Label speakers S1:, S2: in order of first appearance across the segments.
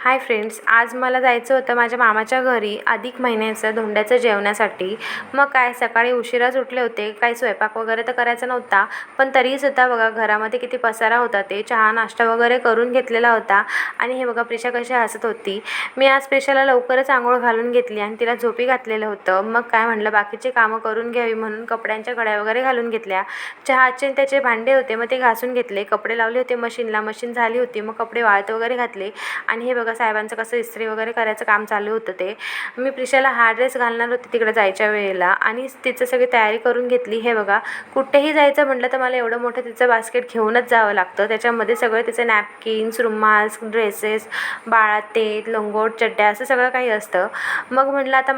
S1: Hi friends, आज मला जायचं होतं माझ्या मामाच्या घरी अधिक महिन्याचं धोंड्याचं जेवणासाठी. मग काय सकाळी उशिराच उठले होते. काही स्वयंपाक वगैरे तर करायचा नव्हता, पण तरीसुद्धा बघा घरामध्ये किती पसारा होता. ते चहा नाश्ता वगैरे करून घेतलेला होता. आणि हे बघा प्रिशा कशी हसत होती. मी आज प्रिशाला लवकरच आंघोळ घालून घेतली आणि तिला झोपी घातलेलं होतं. मग काय म्हटलं बाकीचे कामं करून घ्यावी म्हणून कपड्यांच्या घड्या वगैरे घालून घेतल्या. चहाचे त्याचे भांडे होते, मग ते घासून घेतले. कपडे लावले होते मशीनला, मशीन झाली होती. मग कपडे वाळत वगैरे घातले. आणि हे बघा साहेबांचं कसं इस्त्री वगैरे करायचं काम चालू होतं. ते मी प्रिशाला हा ड्रेस घालणार होते तिकडे जायच्या वेळेला आणि तिचं सगळी तयारी करून घेतली. हे बघा कुठेही जायचं म्हटलं तर मला एवढं मोठं तिचं बास्केट घेऊनच जावं लागतं. त्याच्यामध्ये सगळे तिचे नॅपकिन्स, रुमाल्स, ड्रेसेस, बाळाते, लंगोट, चड्ड्या असं सगळं काही असतं. मग म्हटलं आता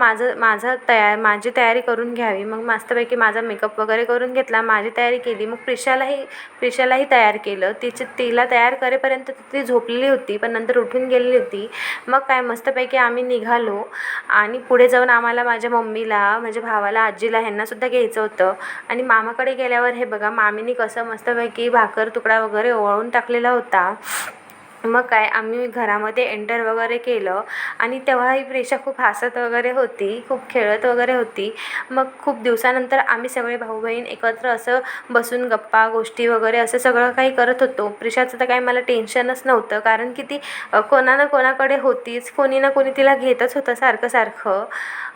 S1: माझी तयारी करून घ्यावी. मग मस्तपैकी माझा मेकअप वगैरे करून घेतला, माझी तयारी केली. मग प्रिशालाही तयार केलं. तिला तयार करेपर्यंत ती झोपलेली होती, पण नंतर उठून गेलेली होती. मग काय मस्तपैकी आम्ही निघालो आणि पुढे जाऊन आम्हाला माझ्या मम्मीला, माझ्या भावाला, आजीला ह्यांनासुद्धा घ्यायचं होतं. आणि मामाकडे गेल्यावर हे बघा मामीनी कसं मस्तपैकी भाकर तुकडा वगैरे ओवाळून टाकलेला होता. मग काय आम्ही घरामध्ये एंटर वगैरे केलं आणि तेव्हाही प्रिशा खूप हसत वगैरे होती, खूप खेळत वगैरे होती. मग खूप दिवसानंतर आम्ही सगळे भाऊ बहीण एकत्र असं बसून गप्पा गोष्टी वगैरे असं सगळं काही करत होतो. प्रिशाचं तर काही मला टेन्शनच नव्हतं, कारण की ती कोणा ना कोणाकडे होतीच, कोणी ना कोणी तिला घेतच होतं सारखं सारखं.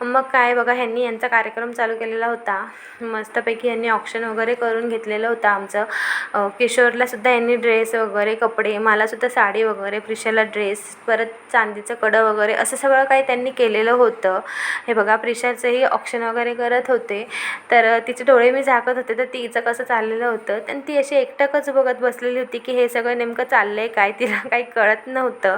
S1: मग काय बघा ह्यांनी यांचा कार्यक्रम चालू केलेला होता. मस्तपैकी यांनी ऑक्शन वगैरे करून घेतलेलं होतं आमचं. किशोरलासुद्धा यांनी ड्रेस वगैरे, कपडे, मलासुद्धा साडी वगैरे, प्रिशाला ड्रेस, परत चांदीचं कडं वगैरे असं सगळं काही त्यांनी केलेलं होतं. हे बघा प्रिशाचंही ऑक्शन वगैरे करत होते. तर तिचे डोळे मी झाकत होते, तर तिचं कसं चाललेलं होतं. आणि ती अशी एकटकच बघत बसलेली होती की हे सगळं नेमकं चाललं आहे काय, तिला काही कळत नव्हतं.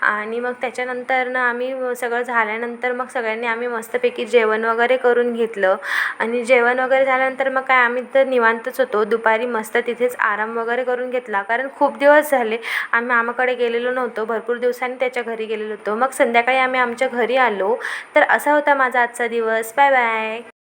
S1: आणि मग त्याच्यानंतर ना आम्ही सगळं झाल्यानंतर मग सगळ्यांनी आम्ही मस्तपैकी जेवण वगैरे करून घेतलं. आणि जेवण वगैरे झाल्यानंतर मग काय आम्ही तर निवांतच होतो. दुपारी मस्त तिथेच आराम वगैरे करून घेतला, कारण खूप दिवस झाले आम्ही मामाकडे गेलेलो नव्हतो. भरपूर दिवसांनी त्याच्या घरी गेलेलो होतो. मग संध्याकाळी आम्ही आमच्या घरी आलो. तर असा होता माझा आजचा दिवस. Bye bye.